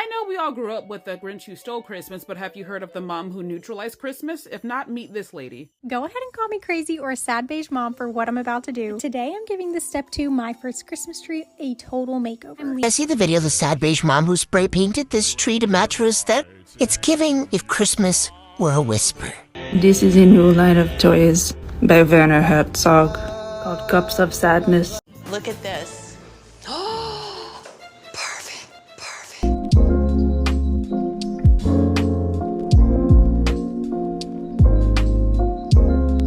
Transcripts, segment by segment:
I know we all grew up with the Grinch Who Stole Christmas, but have you heard of the mom who neutralized Christmas? If not, meet this lady. Go ahead and call me crazy or a sad beige mom for what I'm about to do. Today I'm giving the step 2 My First Christmas Tree a total makeover. I see the video of the sad beige mom who spray painted this tree to match her aesthetic. It's giving if Christmas were a whisper. This is a new line of toys by Werner Herzog called Cups of Sadness. Look at this.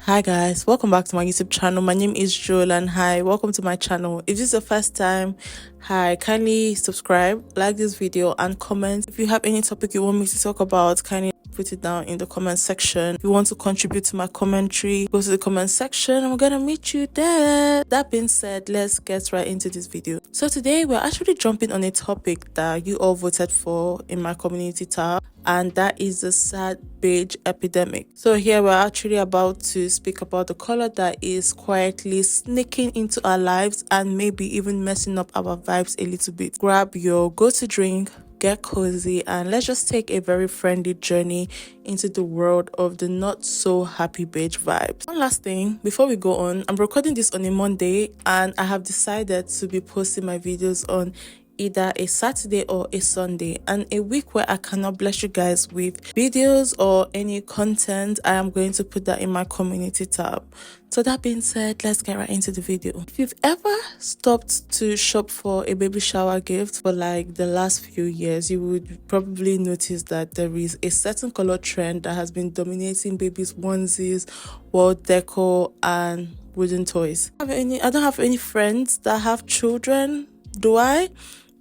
Hi guys, welcome back to my YouTube channel. My name is Joel and hi, welcome to my channel. If this is the first time, hi, kindly subscribe, like this video and comment. If you have any topic you want me to talk about, kindly put it down in the comment section. If you want to contribute to my commentary, go to the comment section and we're gonna meet you there. That being said, let's get right into this video. So today we're actually jumping on a topic that you all voted for in my community tab, and that is the sad beige epidemic. So here we're actually about to speak about the color that is quietly sneaking into our lives and maybe even messing up our vibes a little bit. Grab your go-to drink, get cozy, and let's just take a very friendly journey into the world of the not so happy beige vibes. One last thing before we go on, I'm recording this on a Monday and I have decided to be posting my videos on either a Saturday or a Sunday, and a week where I cannot bless you guys with videos or any content, I am going to put that in my community tab. So that being said, let's get right into the video. If you've ever stopped to shop for a baby shower gift for like the last few years, you would probably notice that there is a certain color trend that has been dominating babies' onesies, wall decor and wooden toys. I don't have any friends that have children, do I?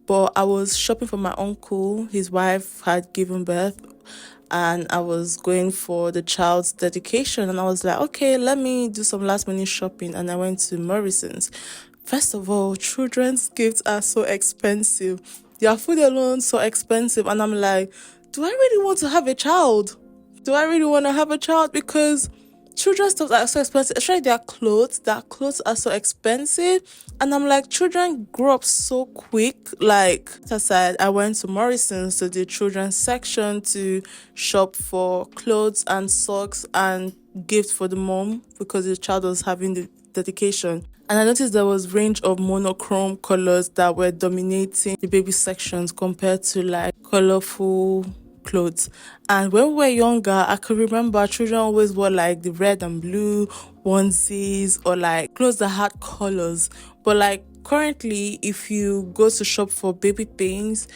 But I was shopping for my uncle. His wife had given birth and I was going for the child's dedication, and I was like, okay, let me do some last minute shopping, and I went to Morrison's. First of all, children's gifts are so expensive. Their food alone so expensive, and I'm like, do I really want to have a child? Do I really want to have a child? Because children's stuff are so expensive, especially their clothes. Their clothes are so expensive, and I'm like, children grow up so quick. Like, aside, I went to Morrison's, to the children's section, to shop for clothes and socks and gifts for the mom because the child was having the dedication. And I noticed there was range of monochrome colors that were dominating the baby sections compared to like colorful clothes. And when we were younger, I could remember children always wore like the red and blue onesies or like clothes that had colors. But like currently, if you go to shop for baby things,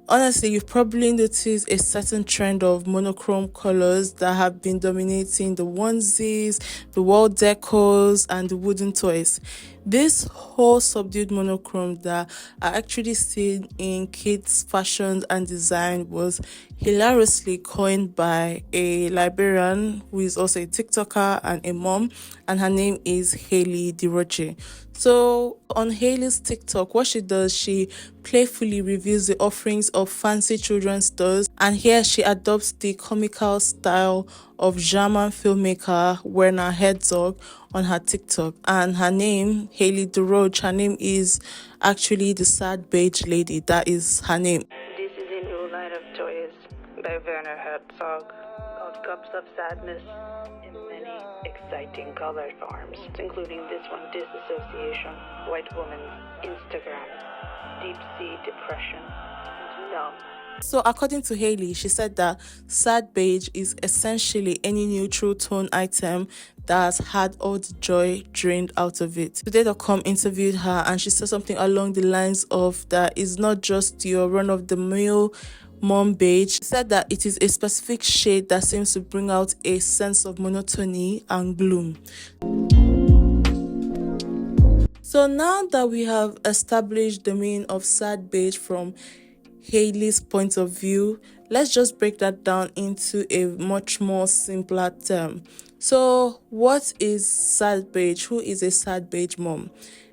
honestly, you've probably noticed a certain trend of monochrome colors that have been dominating the onesies, the wall decors, and the wooden toys. This whole subdued monochrome that I actually seen in kids' fashion and design was hilariously coined by a librarian who is also a TikToker and a mom, and her name is Haley DeRoche. So on Haley's TikTok, what she does, she playfully reviews the offerings of fancy children's stores, and here she adopts the comical style of German filmmaker Werner Herzog on her TikTok. And her name, Haley DeRoche, her name is actually the sad beige lady. That is her name. This is a new line of toys by Werner Herzog called Cups of Sadness in many exciting color forms, including this one, Disassociation, White Woman, Instagram, Deep Sea Depression, and Numb. So according to Haley, she said that sad beige is essentially any neutral tone item that had all the joy drained out of it. Today.com interviewed her and she said something along the lines of that it's not just your run-of-the-mill mom beige. She said that it is a specific shade that seems to bring out a sense of monotony and gloom. So now that we have established the meaning of sad beige from Haley's point of view, let's just break that down into a much more simpler term. So what is sad beige? Who is a sad beige mom?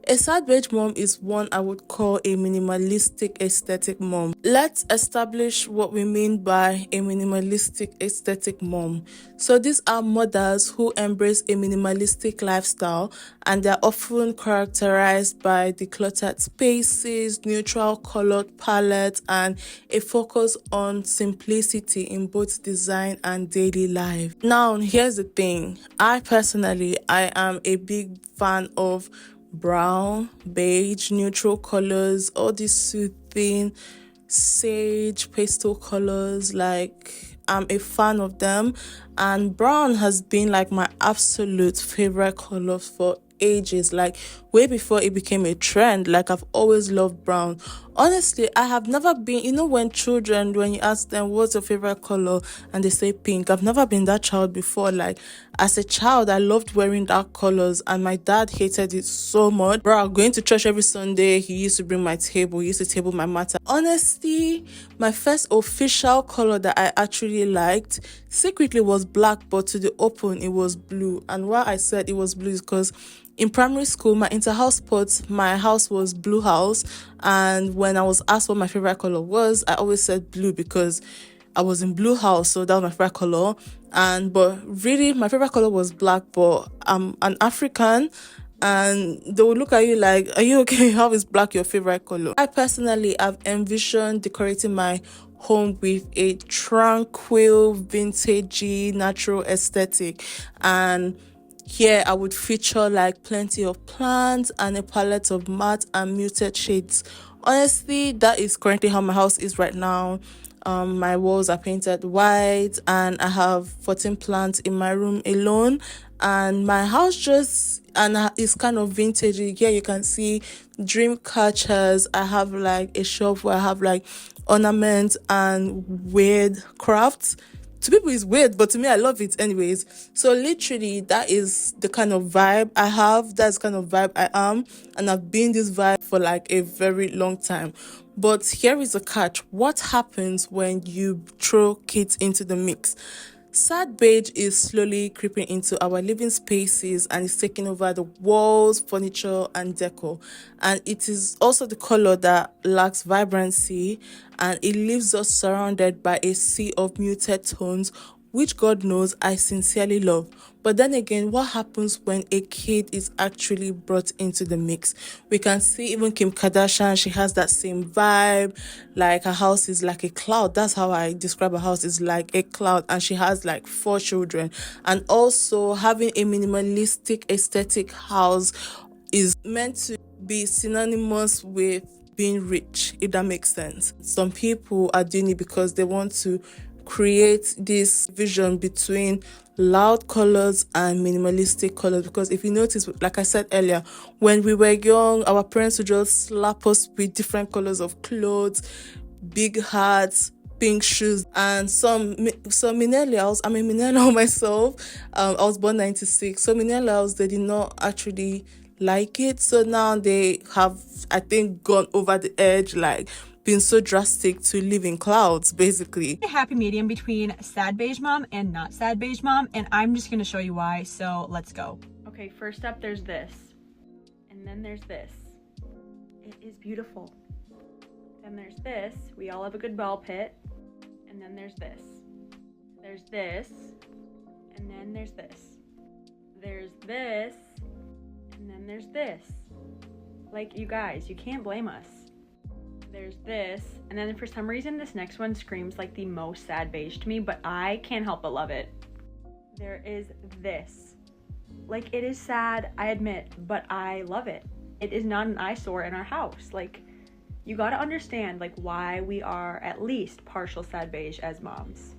A sad beige mom is one I would call a minimalistic aesthetic mom. Let's establish what we mean by a minimalistic aesthetic mom. So these are mothers who embrace a minimalistic lifestyle, and they're often characterized by decluttered spaces, neutral colored palettes, and a focus on simplicity in both design and daily life. Now, here's the thing. I am a big fan of brown, beige, neutral colors, all these soothing sage pastel colors. Like, I'm a fan of them, and brown has been like my absolute favorite color for ages, like way before it became a trend. Like, I've always loved brown. Honestly, I have never been, when children, when you ask them what's your favorite color and they say pink, I've never been that child before. Like, as a child, I loved wearing dark colors, and my dad hated it so much. Bro, going to church every Sunday, he used to bring my table, he used to table my matter. Honestly, my first official color that I actually liked secretly was black, but to the open it was blue. And why I said it was blue is because in primary school, my inter-house sports, my house was blue house, and when I was asked what my favorite color was, I always said blue because I was in blue house, so that was my favorite color. But really, my favorite color was black. But I'm an African, and they will look at you like, are you okay? How is black your favorite color? I personally have envisioned decorating my home with a tranquil, vintagey, natural aesthetic, and here I would feature like plenty of plants and a palette of matte and muted shades. Honestly, that is currently how my house is right now. My walls are painted white, and I have 14 plants in my room alone, and my house is kind of vintage. Here you can see dream catchers. I have like a shop where I have like ornaments and weird crafts. To people it's weird, but to me I love it anyways. So literally, that is the kind of vibe I have. That's the kind of vibe I am, and I've been this vibe for like a very long time. But here is a catch. What happens when you throw kids into the mix? Sad beige is slowly creeping into our living spaces, and it's taking over the walls, furniture, and decor. And it is also the color that lacks vibrancy, and it leaves us surrounded by a sea of muted tones, which God knows I sincerely love. But then again, what happens when a kid is actually brought into the mix? We can see even Kim Kardashian, she has that same vibe. Like, her house is like a cloud. That's how I describe her house, is like a cloud, and she has like 4 children. And also, having a minimalistic aesthetic house is meant to be synonymous with being rich, if that makes sense. Some people are doing it because they want to create this vision between loud colors and minimalistic colors, because if you notice, like I said earlier, when we were young, our parents would just slap us with different colors of clothes, big hats, pink shoes, and some millennials. I'm a millennial myself. I was born 96, so millennials, they did not actually like it. So now they have, I think, gone over the edge, like been so drastic to live in clouds, basically. A happy medium between sad beige mom and not sad beige mom, and I'm just gonna show you why, so let's go. Okay, first up there's this, and then there's this. It is beautiful. Then there's this, we all have a good ball pit, and then there's this. There's this, and then there's this. There's this, and then there's this. Like, you guys, you can't blame us. There's this, and then for some reason this next one screams like the most sad beige to me, but I can't help but love it. There is this. Like, it is sad, I admit, but I love it. It is not an eyesore in our house. Like, you gotta understand, like, why we are at least partial sad beige as moms.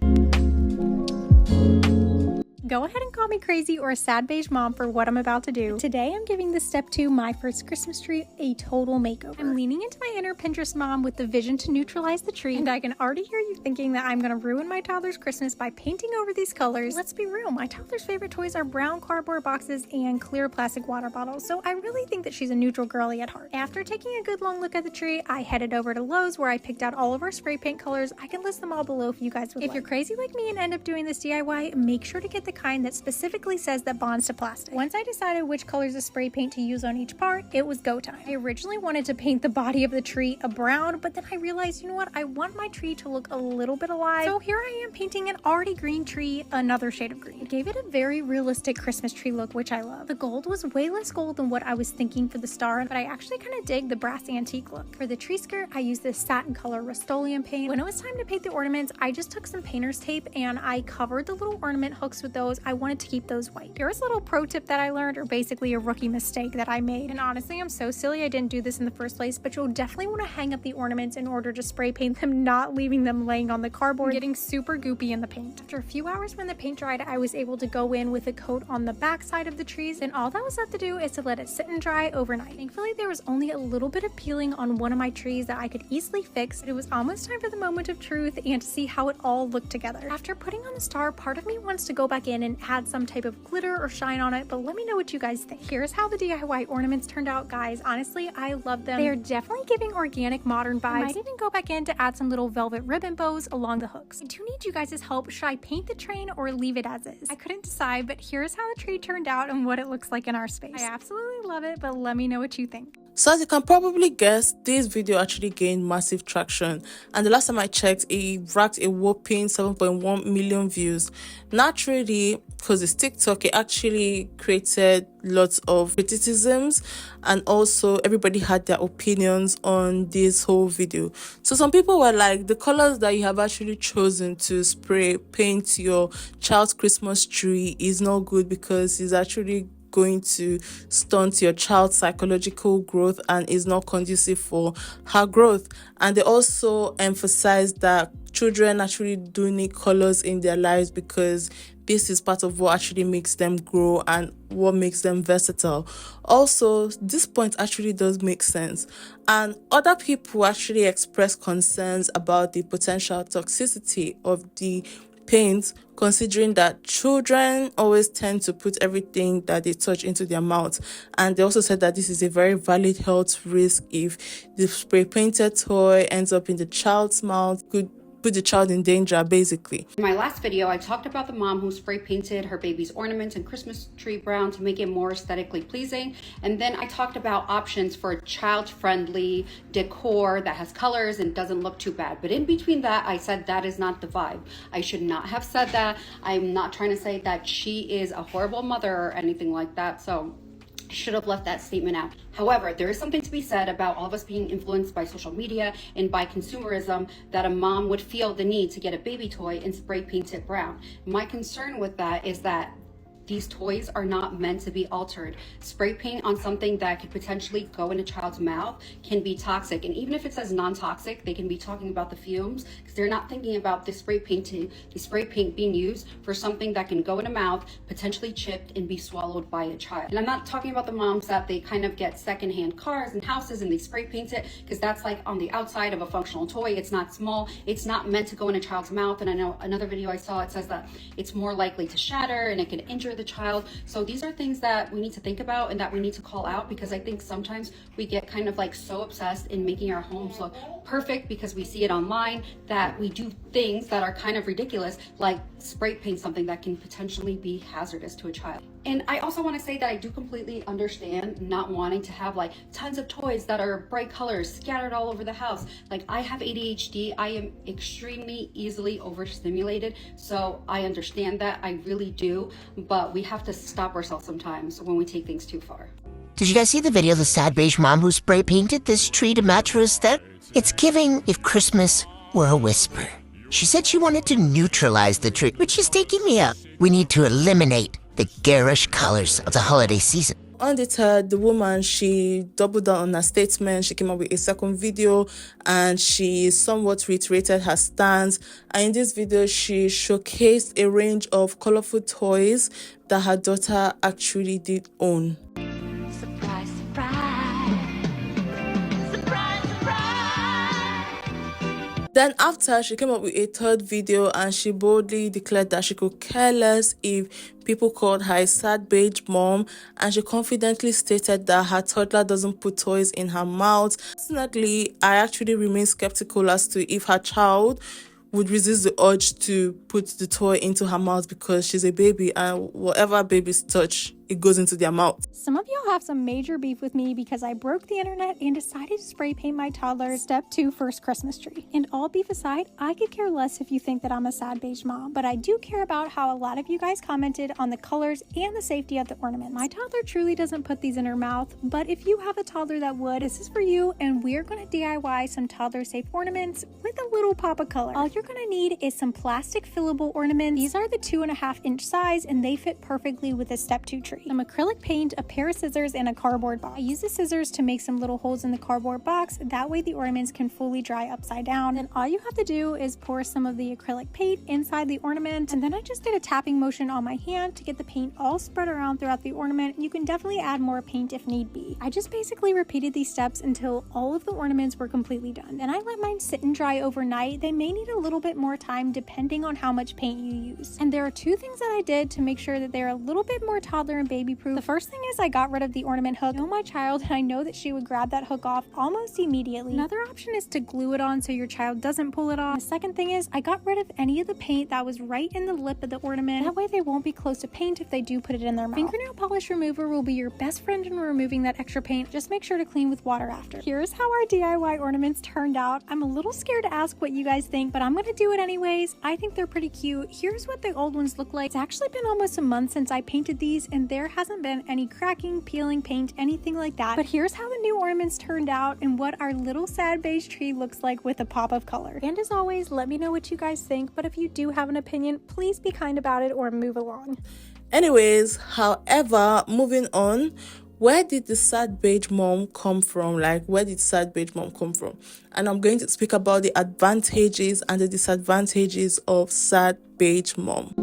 Go ahead and call me crazy or a sad beige mom for what I'm about to do. Today I'm giving this step 2, my first Christmas tree, a total makeover. I'm leaning into my inner Pinterest mom with the vision to neutralize the tree, and I can already hear you thinking that I'm gonna ruin my toddler's Christmas by painting over these colors. Let's be real, my toddler's favorite toys are brown cardboard boxes and clear plastic water bottles, so I really think that she's a neutral girly at heart. After taking a good long look at the tree, I headed over to Lowe's where I picked out all of our spray paint colors. I can list them all below if you guys would like. If you're crazy like me and end up doing this DIY, make sure to get the kind that specifically says that bonds to plastic. Once I decided which colors of spray paint to use on each part, it was go time. I originally wanted to paint the body of the tree a brown, but then I realized, you know what, I want my tree to look a little bit alive. So here I am painting an already green tree another shade of green. It gave it a very realistic Christmas tree look, which I love. The gold was way less gold than what I was thinking for the star, but I actually kind of dig the brass antique look. For the tree skirt, I used this satin color Rust-Oleum paint. When it was time to paint the ornaments, I just took some painter's tape and I covered the little ornament hooks with those. I wanted to keep those white. Here's a little pro tip that I learned, or basically a rookie mistake that I made. And honestly, I'm so silly I didn't do this in the first place, but you'll definitely want to hang up the ornaments in order to spray paint them, not leaving them laying on the cardboard, getting super goopy in the paint. After a few hours when the paint dried, I was able to go in with a coat on the back side of the trees, and all that was left to do is to let it sit and dry overnight. Thankfully, there was only a little bit of peeling on one of my trees that I could easily fix, but it was almost time for the moment of truth and to see how it all looked together. After putting on the star, part of me wants to go back in and add some type of glitter or shine on it, but let me know what you guys think. Here's how the DIY ornaments turned out, guys. Honestly, I love them. They are definitely giving organic modern vibes. I might even go back in to add some little velvet ribbon bows along the hooks. I do need you guys' help. Should I paint the train or leave it as is? I couldn't decide, but here's how the tree turned out and what it looks like in our space. I absolutely love it, but let me know what you think. So as you can probably guess, this video actually gained massive traction, and the last time I checked, it racked a whopping 7.1 million views. Naturally, because it's TikTok, it actually created lots of criticisms, and also everybody had their opinions on this whole video. So some people were like, the colors that you have actually chosen to spray paint your child's Christmas tree is not good because it's actually going to stunt your child's psychological growth and is not conducive for her growth. And they also emphasize that children actually do need colors in their lives because this is part of what actually makes them grow and what makes them versatile. Also, this point actually does make sense. And other people actually express concerns about the potential toxicity of the paint, considering that children always tend to put everything that they touch into their mouth. And they also said that this is a very valid health risk. If the spray painted toy ends up in the child's mouth, could put the child in danger, basically. In my last video, I talked about the mom who spray painted her baby's ornaments and Christmas tree brown to make it more aesthetically pleasing. And then I talked about options for child-friendly decor that has colors and doesn't look too bad. But in between that, I said that is not the vibe. I should not have said that. I'm not trying to say that she is a horrible mother or anything like that. So should have left that statement out. However, there is something to be said about all of us being influenced by social media and by consumerism, that a mom would feel the need to get a baby toy and spray paint it brown. My concern with that is that these toys are not meant to be altered. Spray paint on something that could potentially go in a child's mouth can be toxic. And even if it says non-toxic, they can be talking about the fumes because they're not thinking about the spray paint being used for something that can go in a mouth, potentially chipped and be swallowed by a child. And I'm not talking about the moms that they kind of get secondhand cars and houses and they spray paint it because that's like on the outside of a functional toy. It's not small. It's not meant to go in a child's mouth. And I know another video I saw, it says that it's more likely to shatter and it can injure the child. So these are things that we need to think about and that we need to call out, because I think sometimes we get kind of like so obsessed in making our homes look perfect because we see it online that we do things that are kind of ridiculous, like spray paint something that can potentially be hazardous to a child. And I also want to say that I do completely understand not wanting to have like tons of toys that are bright colors scattered all over the house. Like, I have ADHD. I am extremely easily overstimulated. So I understand that. I really do. But we have to stop ourselves sometimes when we take things too far. Did you guys see the video of the sad beige mom who spray painted this tree to match her aesthetic? It's giving if Christmas were a whisper. She said she wanted to neutralize the tree, which is taking me up. We need to eliminate the garish colors of the holiday season. Undeterred, the woman, she doubled down on her statement. She came up with a second video and she somewhat reiterated her stance. And in this video, she showcased a range of colorful toys that her daughter actually did own. Surprise, surprise. Surprise, surprise. Then after, she came up with a third video and she boldly declared that she could care less if people called her a sad beige mom, and she confidently stated that her toddler doesn't put toys in her mouth. Personally, I actually remain skeptical as to if her child would resist the urge to put the toy into her mouth because she's a baby, and whatever babies touch, it goes into their mouth. Some of y'all have some major beef with me because I broke the internet and decided to spray paint my toddler's Step 2 first Christmas tree. And all beef aside, I could care less if you think that I'm a sad beige mom, but I do care about how a lot of you guys commented on the colors and the safety of the ornaments. My toddler truly doesn't put these in her mouth, but if you have a toddler that would, this is for you, and we're going to DIY some toddler safe ornaments with a little pop of color. All you're going to need is some plastic fillable ornaments. These are the 2.5-inch size and they fit perfectly with a Step 2 tree. Some acrylic paint, a pair of scissors, and a cardboard box. I use the scissors to make some little holes in the cardboard box, that way the ornaments can fully dry upside down. And all you have to do is pour some of the acrylic paint inside the ornament, and then I just did a tapping motion on my hand to get the paint all spread around throughout the ornament. You can definitely add more paint if need be. I just basically repeated these steps until all of the ornaments were completely done. Then I let mine sit and dry overnight. They may need a little bit more time depending on how much paint you use. And there are two things that I did to make sure that they're a little bit more toddler and baby proof. The first thing is I got rid of the ornament hook. I know my child, and I know that she would grab that hook off almost immediately. Another option is to glue it on so your child doesn't pull it off. The second thing is I got rid of any of the paint that was right in the lip of the ornament. That way they won't be close to paint if they do put it in their mouth. Fingernail polish remover will be your best friend in removing that extra paint. Just make sure to clean with water after. Here's how our DIY ornaments turned out. I'm a little scared to ask what you guys think, but I'm gonna do it anyways. I think they're pretty cute. Here's what the old ones look like. It's actually been almost a month since I painted these, and there hasn't been any cracking, peeling paint, anything like that. But here's how the new ornaments turned out and what our little sad beige tree looks like with a pop of color. And as always, let me know what you guys think, but if you do have an opinion, please be kind about it or move along. Anyways, however, moving on, where did the sad beige mom come from? Like, where did sad beige mom come from? And I'm going to speak about the advantages and the disadvantages of sad beige mom.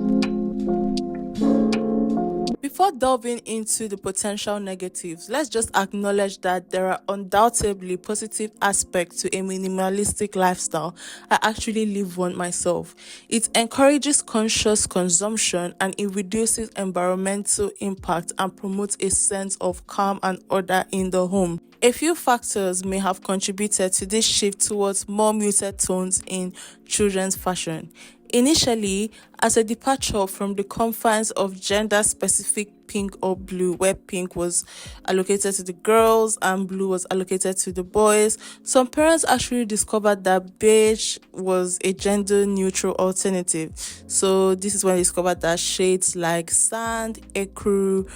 Before delving into the potential negatives, let's just acknowledge that there are undoubtedly positive aspects to a minimalistic lifestyle. I actually live one myself. It encourages conscious consumption and it reduces environmental impact and promotes a sense of calm and order in the home. A few factors may have contributed to this shift towards more muted tones in children's fashion. Initially, as a departure from the confines of gender-specific pink or blue, where pink was allocated to the girls and blue was allocated to the boys, some parents actually discovered that beige was a gender-neutral alternative. So this is when they discovered that shades like sand, ecru,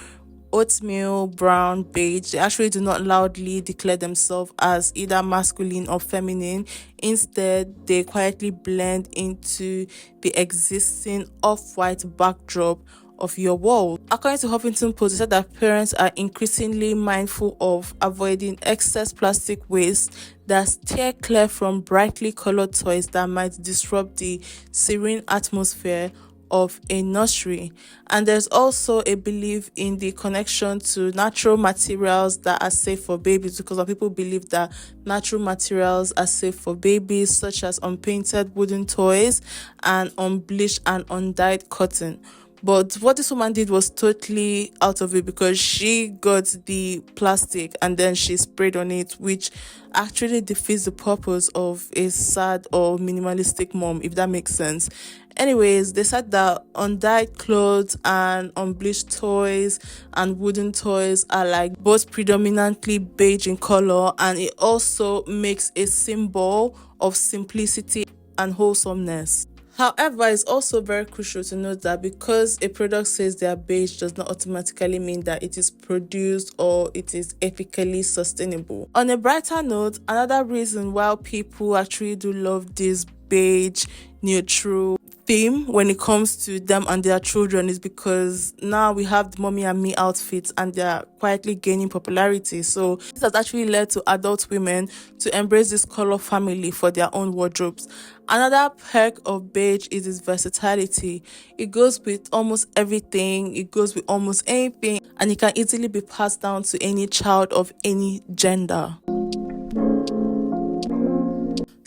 oatmeal, brown, beige, they actually do not loudly declare themselves as either masculine or feminine. Instead, they quietly blend into the existing off-white backdrop of your wall. According to Huffington Post, it said that parents are increasingly mindful of avoiding excess plastic waste that steer clear from brightly colored toys that might disrupt the serene atmosphere of a nursery. And there's also a belief in the connection to natural materials that are safe for babies, because some people believe that natural materials are safe for babies, such as unpainted wooden toys and unbleached and undyed cotton. But what this woman did was totally out of it, because she got the plastic and then she sprayed on it, which actually defeats the purpose of a sad or minimalistic mom, if that makes sense. Anyways, they said that undyed clothes and unbleached toys and wooden toys are like both predominantly beige in color, and it also makes a symbol of simplicity and wholesomeness. However, it's also very crucial to note that because a product says they are beige does not automatically mean that it is produced or it is ethically sustainable. On a brighter note, another reason why people actually do love this beige neutral theme when it comes to them and their children is because now we have the mommy and me outfits and they're quietly gaining popularity. So this has actually led to adult women to embrace this color family for their own wardrobes. Another perk of beige is its versatility. It goes with almost everything, it goes with almost anything, and it can easily be passed down to any child of any gender.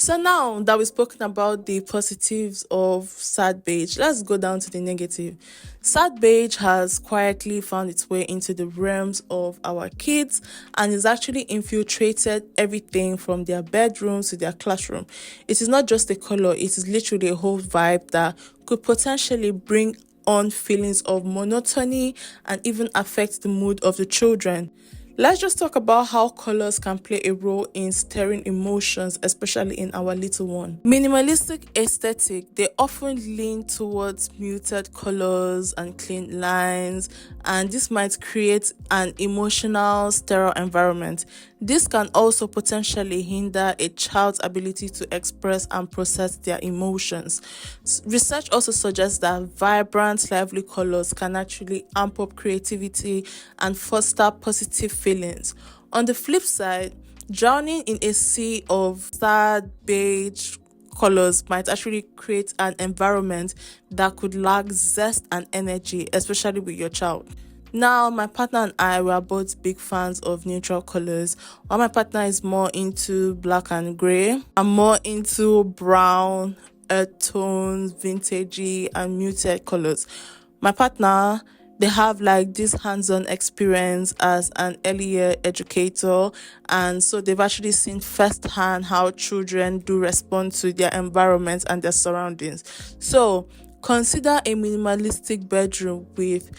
So now that we've spoken about the positives of sad beige, let's go down to the negative. Sad beige has quietly found its way into the realms of our kids and is actually infiltrated everything from their bedrooms to their classroom. It is not just a color, it is literally a whole vibe that could potentially bring on feelings of monotony and even affect the mood of the children. Let's just talk about how colors can play a role in stirring emotions, especially in our little one. Minimalistic aesthetic, they often lean towards muted colors and clean lines, and this might create an emotional, sterile environment. This can also potentially hinder a child's ability to express and process their emotions. Research also suggests that vibrant, lively colors can actually amp up creativity and foster positive feelings. On the flip side, drowning in a sea of sad beige colors might actually create an environment that could lack zest and energy, especially with your child. Now, my partner and I were both big fans of neutral colors. While my partner is more into black and grey, I'm more into brown, earth tones, vintagey, and muted colors. My partner, they have like this hands-on experience as an early year educator, and so they've actually seen firsthand how children do respond to their environment and their surroundings. So consider a minimalistic bedroom with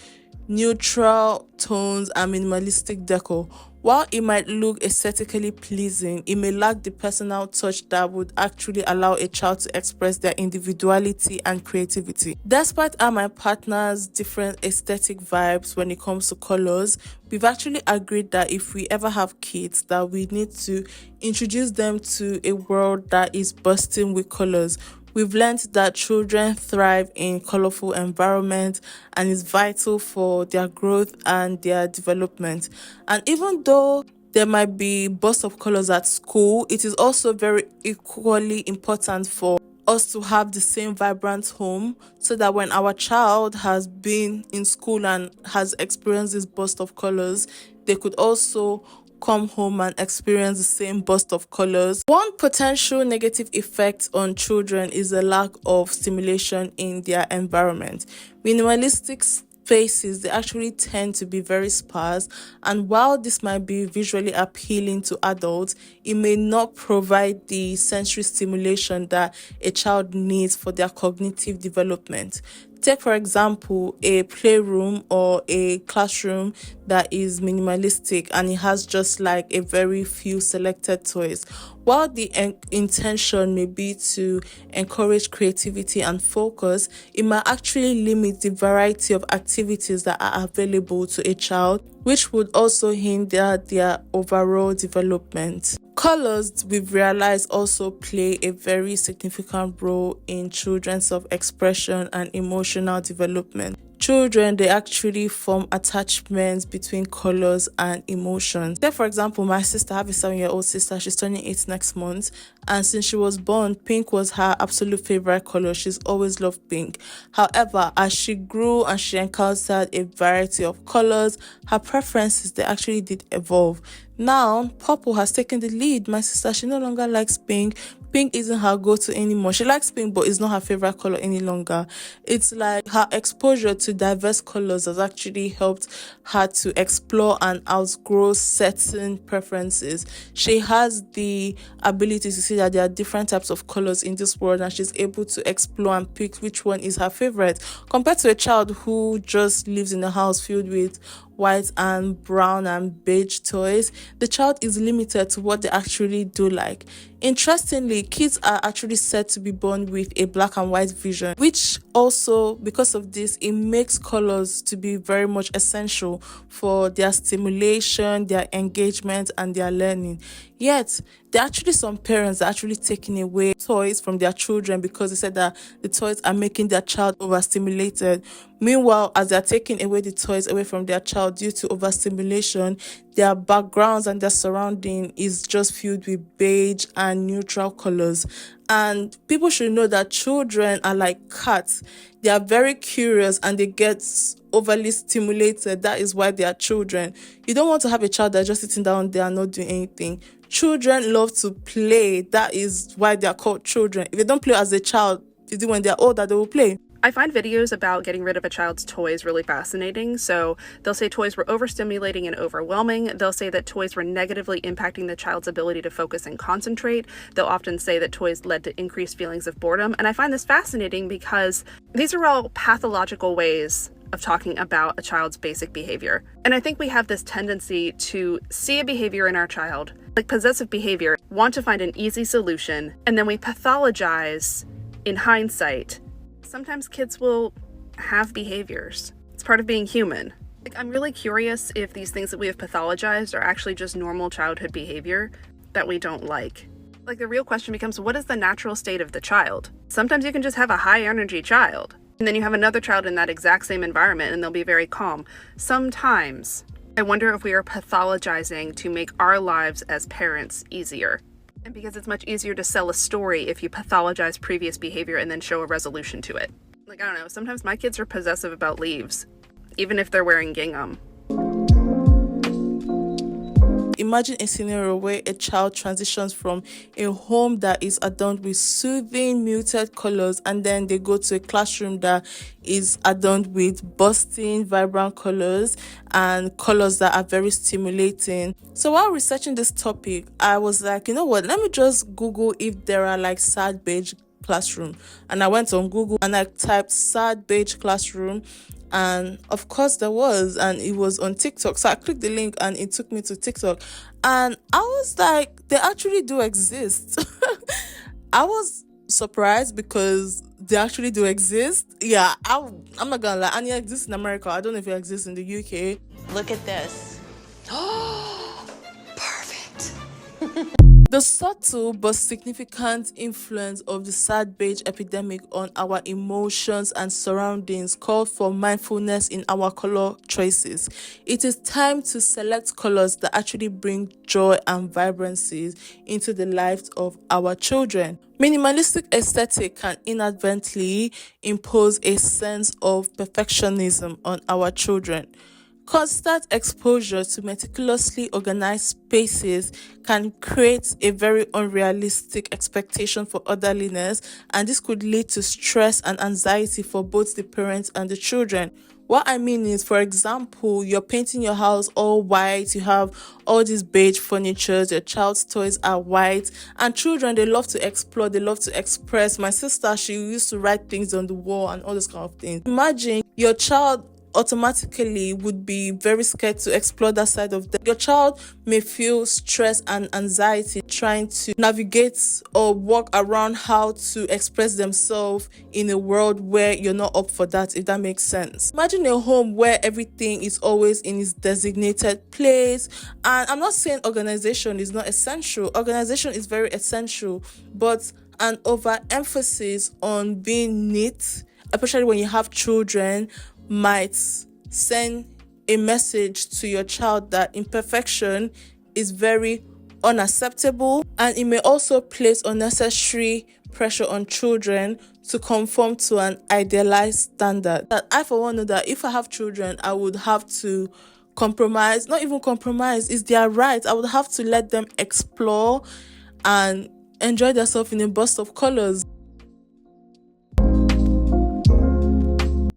neutral tones and minimalistic decor. While it might look aesthetically pleasing, it may lack the personal touch that would actually allow a child to express their individuality and creativity. Despite our my partner's different aesthetic vibes when it comes to colors, we've actually agreed that if we ever have kids, that we need to introduce them to a world that is bursting with colors. We've learned that children thrive in colorful environments and is vital for their growth and their development. And even though there might be bursts of colors at school, it is also very equally important for us to have the same vibrant home so that when our child has been in school and has experienced this burst of colors, they could also come home and experience the same burst of colors. One potential negative effect on children is a lack of stimulation in their environment. Minimalistic spaces, they actually tend to be very sparse, and while this might be visually appealing to adults, it may not provide the sensory stimulation that a child needs for their cognitive development. Take, for example, a playroom or a classroom that is minimalistic and it has just like a very few selected toys. While the intention may be to encourage creativity and focus, it might actually limit the variety of activities that are available to a child, which would also hinder their overall development. Colors, we've realized, also play a very significant role in children's self-expression and emotional development. Children, they actually form attachments between colors and emotions. Say, for example, my sister, I have a 7-year-old sister, she's turning 8 next month, and since she was born, pink was her absolute favorite color. She's always loved pink. However, as she grew and she encountered a variety of colors, her preferences, they actually did evolve. Now, purple has taken the lead. My sister, she no longer likes pink. Pink isn't her go-to anymore. She likes pink, but it's not her favorite color any longer. It's like her exposure to diverse colors has actually helped her to explore and outgrow certain preferences. She has the ability to see that there are different types of colors in this world, and she's able to explore and pick which one is her favorite, compared to a child who just lives in a house filled with white and brown and beige toys. The child is limited to what they actually do like. Interestingly, kids are actually said to be born with a black and white vision, which also, because of this, it makes colors to be very much essential for their stimulation, their engagement, and their learning. Yet, there are actually some parents that are actually taking away toys from their children because they said that the toys are making their child overstimulated. Meanwhile, as they're taking away the toys away from their child due to overstimulation, their backgrounds and their surrounding is just filled with beige and neutral colors. And people should know that children are like cats. They are very curious and they get overly stimulated. That is why they are children. You don't want to have a child that's just sitting down there and not doing anything. Children love to play. That is why they are called children. If they don't play as a child, is it when they're older they will play? I find videos about getting rid of a child's toys really fascinating. So they'll say toys were overstimulating and overwhelming. They'll say that toys were negatively impacting the child's ability to focus and concentrate. They'll often say that toys led to increased feelings of boredom. And I find this fascinating because these are all pathological ways of talking about a child's basic behavior. And I think we have this tendency to see a behavior in our child, like possessive behavior, want to find an easy solution, and then we pathologize in hindsight. Sometimes kids will have behaviors. It's part of being human. Like, I'm really curious if these things that we have pathologized are actually just normal childhood behavior that we don't like. Like, the real question becomes, what is the natural state of the child? Sometimes you can just have a high energy child, and then you have another child in that exact same environment and they'll be very calm. Sometimes I wonder if we are pathologizing to make our lives as parents easier. And because it's much easier to sell a story if you pathologize previous behavior and then show a resolution to it. Like, I don't know, sometimes my kids are possessive about leaves, even if they're wearing gingham. Imagine a scenario where a child transitions from a home that is adorned with soothing, muted colors, and then they go to a classroom that is adorned with bursting, vibrant colors and colors that are very stimulating. So while researching this topic, I was like, you know what, let me just Google if there are like sad beige classroom. And I went on Google and I typed sad beige classroom, and of course there was, and it was on TikTok. So I clicked the link and it took me to TikTok, and I was like, they actually do exist. I was surprised because they actually do exist. Yeah, I'm not gonna lie, and it exists in America. I don't know if it exists in the UK. Look at this. Perfect. The subtle but significant influence of the sad beige epidemic on our emotions and surroundings called for mindfulness in our color choices. It is time to select colors that actually bring joy and vibrancy into the lives of our children. Minimalistic aesthetic can inadvertently impose a sense of perfectionism on our children. Constant exposure to meticulously organized spaces can create a very unrealistic expectation for orderliness, and this could lead to stress and anxiety for both the parents and the children. What I mean is, for example, you're painting your house all white, you have all these beige furniture, your child's toys are white, and children, they love to explore, they love to express. My sister, she used to write things on the wall and all those kind of things. Imagine your child automatically would be very scared to explore that side of them. Your child may feel stress and anxiety trying to navigate or walk around how to express themselves in a world where you're not up for that, if that makes sense. Imagine a home where everything is always in its designated place. And I'm not saying organization is not essential. Organization is very essential, but an overemphasis on being neat, especially when you have children, might send a message to your child that imperfection is very unacceptable, and it may also place unnecessary pressure on children to conform to an idealized standard. That I for one know that if I have children, I would have to compromise, not even compromise, it's their right. I would have to let them explore and enjoy themselves in a burst of colors.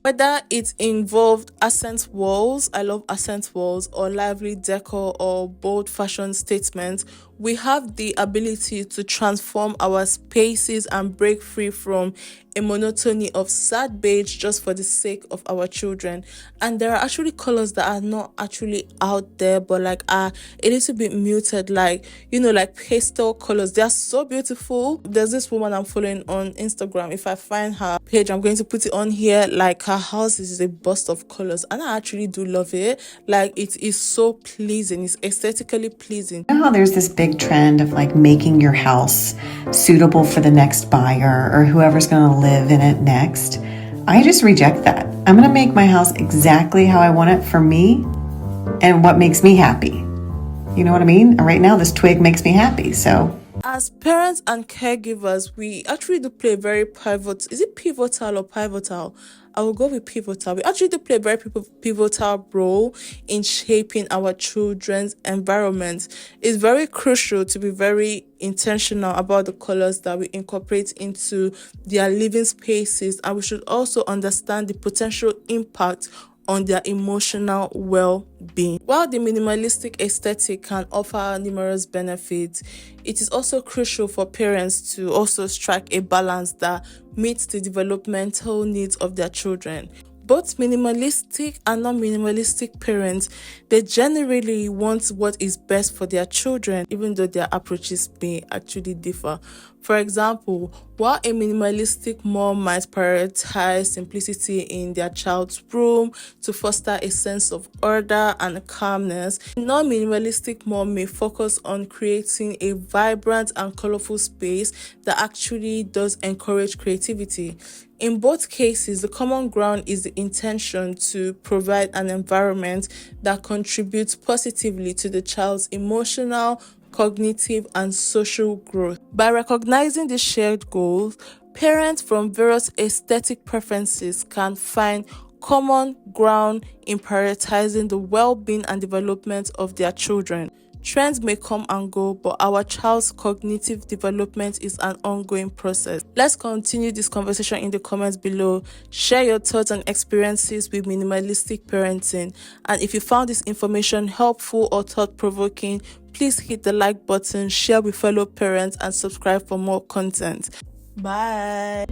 Whether it involved accent walls, I love accent walls, or lively decor or bold fashion statements, we have the ability to transform our spaces and break free from a monotony of sad beige just for the sake of our children. And there are actually colors that are not actually out there, but like are a little bit muted, like, you know, like pastel colors. They are so beautiful. There's this woman I'm following on Instagram. If I find her page, I'm going to put it on here. Like, her house is a burst of colors, and I actually do love it. Like, it is so pleasing. It's aesthetically pleasing. You know how there's this big trend of like making your house suitable for the next buyer or whoever's going to live in it next? I just reject that. I'm going to make my house exactly how I want it for me and what makes me happy. You know what I mean? And right now, this twig makes me happy, so. As parents and caregivers, we actually do play a very pivotal, is it pivotal or pivotal? I will go with pivotal. We actually do play a very pivotal role in shaping our children's environment. It's very crucial to be very intentional about the colors that we incorporate into their living spaces, and we should also understand the potential impact on their emotional well-being. While the minimalistic aesthetic can offer numerous benefits, it is also crucial for parents to also strike a balance that meets the developmental needs of their children. Both minimalistic and non-minimalistic parents, they generally want what is best for their children, even though their approaches may actually differ. For example, while a minimalistic mom might prioritize simplicity in their child's room to foster a sense of order and calmness, a non-minimalistic mom may focus on creating a vibrant and colorful space that actually does encourage creativity. In both cases, the common ground is the intention to provide an environment that contributes positively to the child's emotional, cognitive, and social growth. By recognizing the shared goals, parents from various aesthetic preferences can find common ground in prioritizing the well-being and development of their children. Trends may come and go, but our child's cognitive development is an ongoing process. Let's continue this conversation in the comments below. Share your thoughts and experiences with minimalistic parenting. And if you found this information helpful or thought-provoking, please hit the like button, share with fellow parents, and subscribe for more content. Bye.